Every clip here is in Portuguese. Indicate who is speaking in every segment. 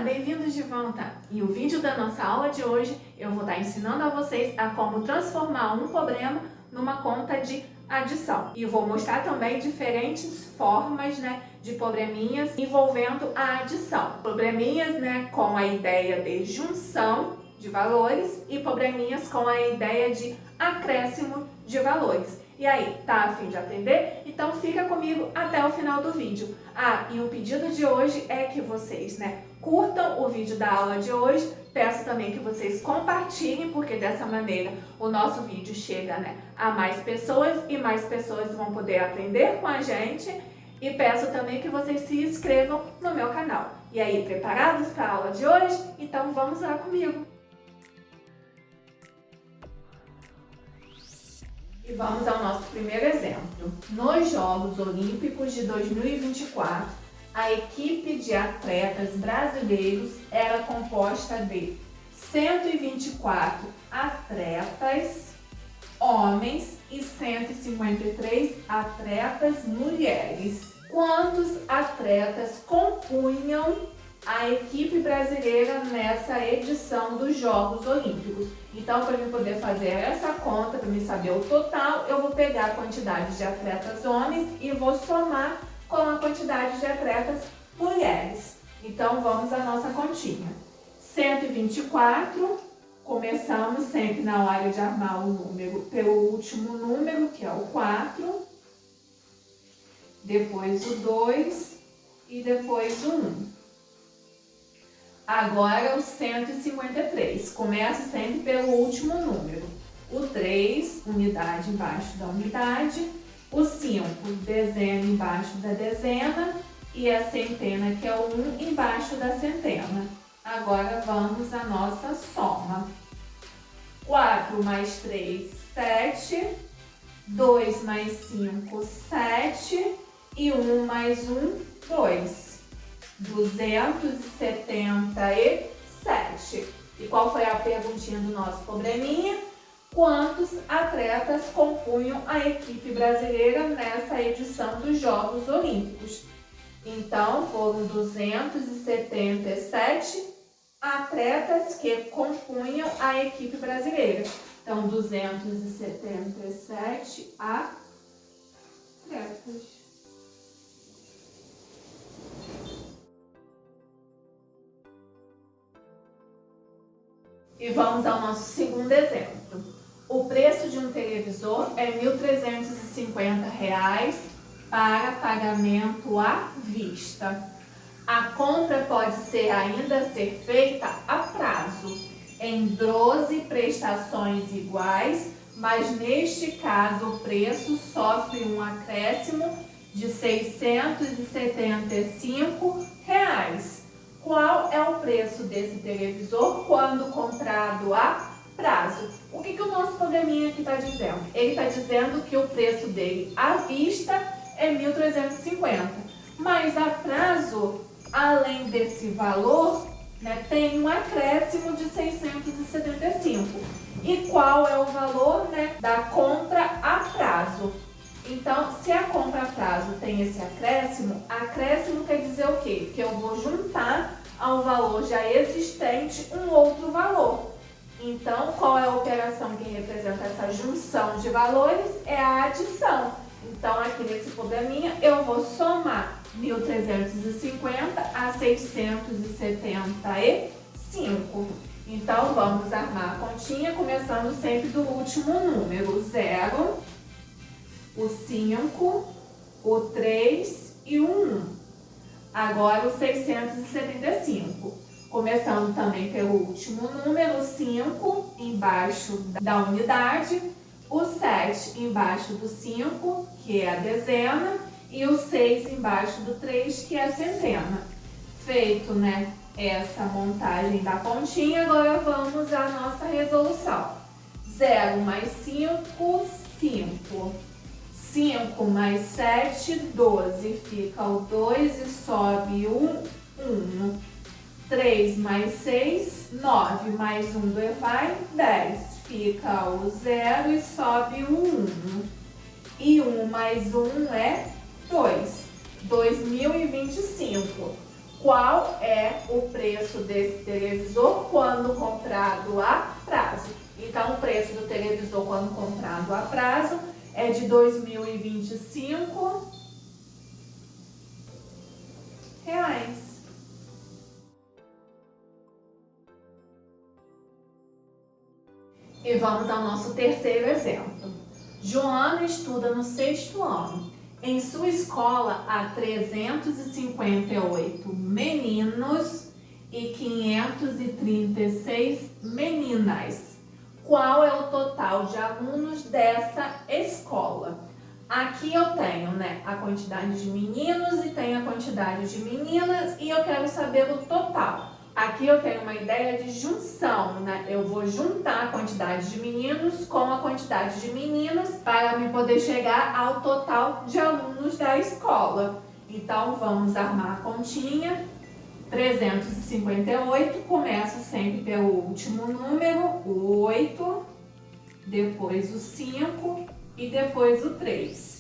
Speaker 1: bem-vindos de volta! E o vídeo da nossa aula de hoje eu vou estar ensinando a vocês a como transformar um problema numa conta de adição. E vou mostrar também diferentes formas, de probleminhas envolvendo a adição. Probleminhas, com a ideia de junção de valores e probleminhas com a ideia de acréscimo de valores. E aí, tá a fim de aprender? Então fica comigo até o final do vídeo. E o pedido de hoje é que vocês, curtam o vídeo da aula de hoje. Peço também que vocês compartilhem, porque dessa maneira o nosso vídeo chega, a mais pessoas e mais pessoas vão poder aprender com a gente. E peço também que vocês se inscrevam no meu canal. E aí, preparados para a aula de hoje? Então vamos lá comigo! E vamos ao nosso primeiro exemplo. Nos Jogos Olímpicos de 2024, a equipe de atletas brasileiros era composta de 124 atletas homens e 153 atletas mulheres. Quantos atletas compunham a equipe brasileira nessa edição dos Jogos Olímpicos? Então, para eu poder fazer essa conta, para me saber o total, eu vou pegar a quantidade de atletas homens e vou somar com a quantidade de atletas mulheres. Então, vamos à nossa continha. 124, começamos sempre na hora de armar o número pelo último número, que é o 4, depois o 2 e depois o 1. Agora o 153, começa sempre pelo último número. O 3, unidade embaixo da unidade. O 5, dezena embaixo da dezena. E a centena, que é o 1, embaixo da centena. Agora vamos à nossa soma. 4 mais 3, 7. 2 mais 5, 7. E 1 mais 1, 2. 277. E qual foi a perguntinha do nosso probleminha? Quantos atletas compunham a equipe brasileira nessa edição dos Jogos Olímpicos? Então, foram 277 atletas que compunham a equipe brasileira. Então, 277 atletas. E vamos ao nosso segundo exemplo. O preço de um televisor é R$ 1.350 para pagamento à vista. A compra pode ainda ser feita a prazo, em 12 prestações iguais, mas neste caso o preço sofre um acréscimo de R$ 675. Qual é o preço desse televisor quando comprado a prazo? O que o nosso probleminha aqui está dizendo? Ele está dizendo que o preço dele à vista é 1.350, mas a prazo, além desse valor, tem um acréscimo de 675. E qual é o valor da compra a prazo? Então, se a compra a prazo tem esse acréscimo quer dizer o quê? Que eu vou juntar ao valor já existente um outro valor. Então, qual é a operação que representa essa junção de valores? É a adição. Então, aqui nesse probleminha, eu vou somar 1.350 a 675. Então, vamos armar a continha, começando sempre do último número, 0, o 5, o 3 e o 1. Agora o 675. Começando também pelo último número, o 5 embaixo da unidade, o 7 embaixo do 5, que é a dezena, e o 6 embaixo do 3, que é a centena. Feito, essa montagem da pontinha, agora vamos à nossa resolução. 0 mais 5, 5. 5 mais 7, 12. Fica o 2 e sobe o 1. 3 mais 6, 9. Mais 1 vai 10. Fica o 0 e sobe o 1. E 1 mais 1 é 2. 2025. Qual é o preço desse televisor quando comprado a prazo? Então, o preço do televisor quando comprado a prazo é de R$ 2.025. E vamos ao nosso terceiro exemplo. Joana estuda no 6º ano. Em sua escola há 358 meninos e 536 meninas. Qual é o total de alunos dessa escola? Aqui eu tenho, a quantidade de meninos e tenho a quantidade de meninas e eu quero saber o total. Aqui eu tenho uma ideia de junção, Eu vou juntar a quantidade de meninos com a quantidade de meninas para me poder chegar ao total de alunos da escola. Então, vamos armar a continha. 358, começo sempre pelo último número, o 8, depois o 5 e depois o 3.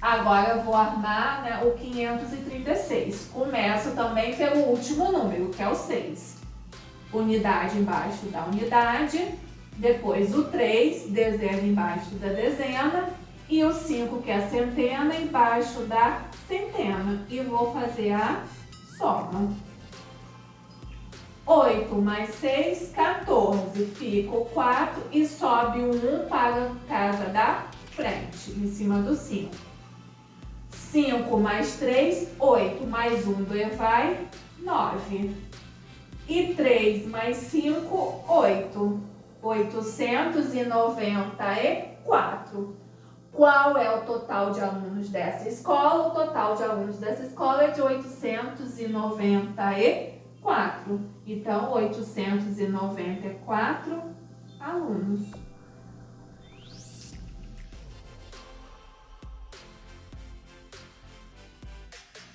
Speaker 1: Agora eu vou armar o 536. Começo também pelo último número, que é o 6. Unidade embaixo da unidade, depois o 3, dezena embaixo da dezena, e o 5, que é a centena, embaixo da centena. E vou fazer a soma. 8 mais 6, 14. Fica o 4 e sobe o 1 para a casa da frente, em cima do 5. 5 mais 3, 8, mais 1 vai 9. E 3 mais 5, 8. 894. Qual é o total de alunos dessa escola? O total de alunos dessa escola é de 894. Então, 894 alunos.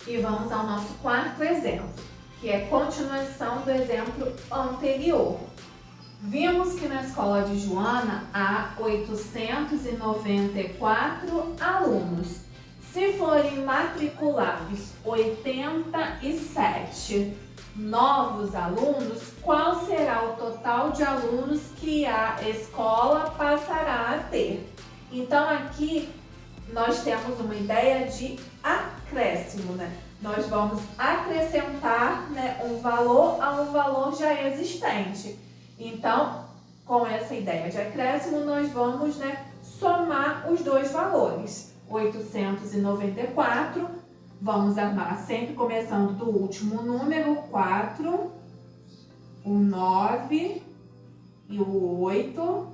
Speaker 1: E vamos ao nosso quarto exemplo, que é continuação do exemplo anterior. Vimos que na escola de Joana há 894 alunos. Se forem matriculados 87 novos alunos, qual será o total de alunos que a escola passará a ter? Então, aqui nós temos uma ideia de acréscimo, Nós vamos acrescentar um valor a um valor já existente. Então, com essa ideia de acréscimo, nós vamos somar os dois valores. 894, vamos armar sempre começando do último número, 4, o 9 e o 8.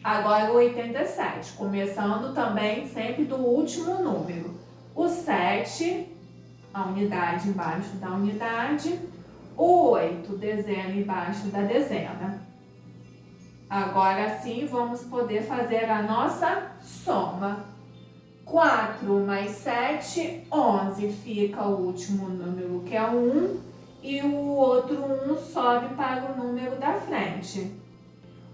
Speaker 1: Agora o 87, começando também sempre do último número. O 7, a unidade embaixo da unidade. O 8, dezena embaixo da dezena. Agora sim, vamos poder fazer a nossa soma. 4 mais 7, 11. Fica o último número, que é o 1. E o outro 1 sobe para o número da frente.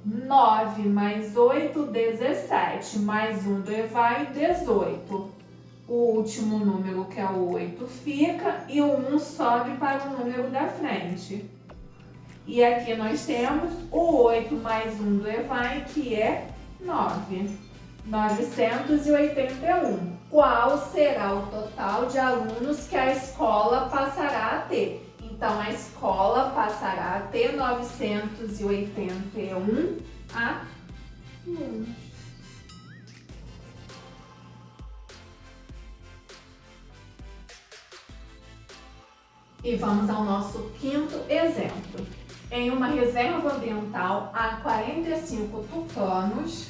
Speaker 1: 9 mais 8, 17, mais 1 vai 18. O último número, que é o 8, fica e o 1 sobe para o número da frente. E aqui nós temos o 8 mais 1 vai, que é 9. 981. Qual será o total de alunos que a escola passará a ter? Então, a escola passará a ter 981 alunos. E vamos ao nosso quinto exemplo. Em uma reserva ambiental, há 45 tucanos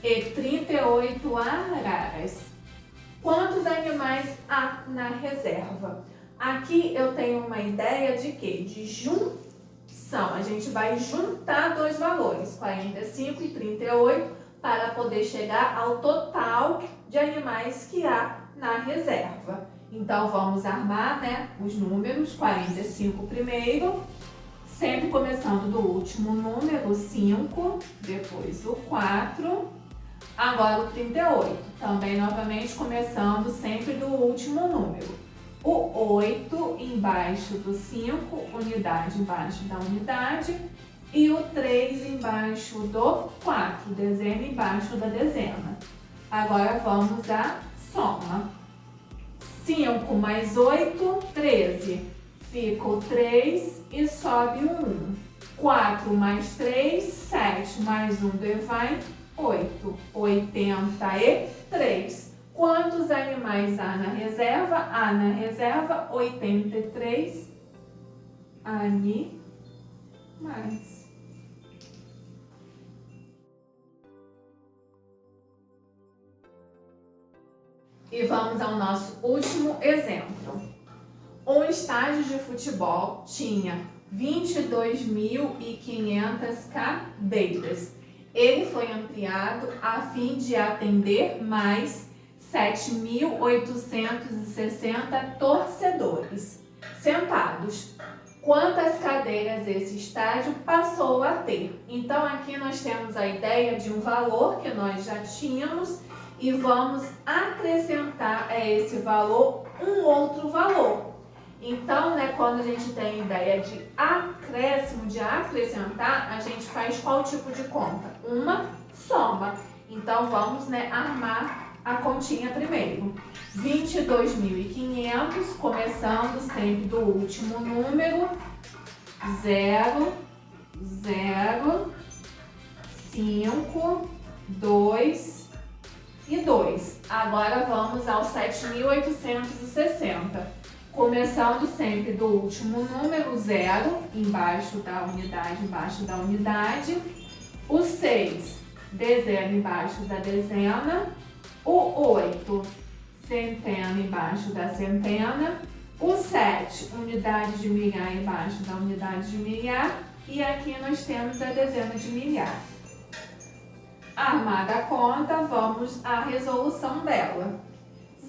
Speaker 1: e 38 araras. Quantos animais há na reserva? Aqui eu tenho uma ideia de quê? De junção. A gente vai juntar dois valores, 45 e 38, para poder chegar ao total de animais que há na reserva. Então, vamos armar os números, 45 primeiro, sempre começando do último número, o 5, depois o 4, agora o 38. Também, novamente, começando sempre do último número. o 8 embaixo do 5, unidade embaixo da unidade, e o 3 embaixo do 4, dezena embaixo da dezena. Agora vamos à soma. 5 mais 8, 13. Fica o 3 e sobe o 1. 4 mais 3, 7. Mais 1 devai 8. 83. Quantos animais há na reserva? Há na reserva 83 animais. E vamos ao nosso último exemplo. Um estádio de futebol tinha 22.500 cadeiras. Ele foi ampliado a fim de atender mais 7.860 torcedores sentados. Quantas cadeiras esse estádio passou a ter? Então, aqui nós temos a ideia de um valor que nós já tínhamos e vamos acrescentar a esse valor um outro valor. Então, quando a gente tem a ideia de acréscimo, de acrescentar, a gente faz qual tipo de conta? Uma soma. Então, vamos armar a continha primeiro. 22.500, começando sempre do último número, 0, 0, 5, 2 e 2. Agora vamos ao 7.860. Começando sempre do último número, 0, embaixo da unidade, o 6, dezena embaixo da dezena, o 8, centena embaixo da centena, o 7, unidade de milhar embaixo da unidade de milhar, e aqui nós temos a dezena de milhar. Armada a conta, vamos à resolução dela.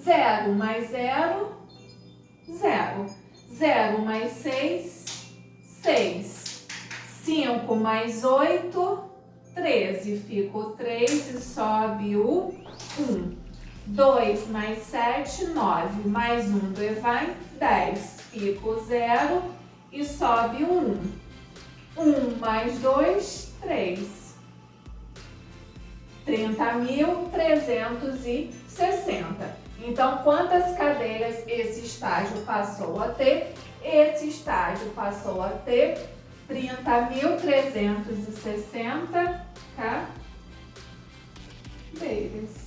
Speaker 1: 0 mais 0, 0. 0 mais 6, 6. 5 mais 8, 13. Fica o 3 e sobe o 1. 2 mais 7, 9. Mais 1 vai 10. Fica o 0 e sobe o 1. 1 mais 2, 3. 30.360. Então, quantas cadeiras esse estádio passou a ter? Esse estádio passou a ter 30.360 cadeiras.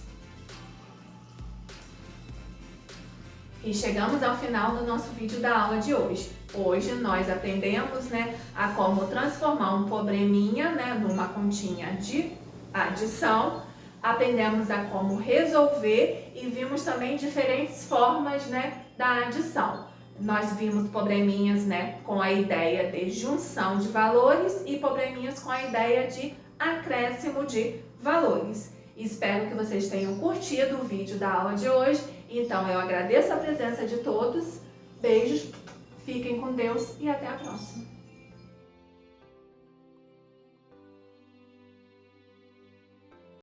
Speaker 1: E chegamos ao final do nosso vídeo da aula de hoje. Hoje nós aprendemos a como transformar um probleminha numa continha de adição. Aprendemos a como resolver e vimos também diferentes formas da adição. Nós vimos probleminhas com a ideia de junção de valores e probleminhas com a ideia de acréscimo de valores. Espero que vocês tenham curtido o vídeo da aula de hoje. Então eu agradeço a presença de todos. Beijos, fiquem com Deus e até a próxima.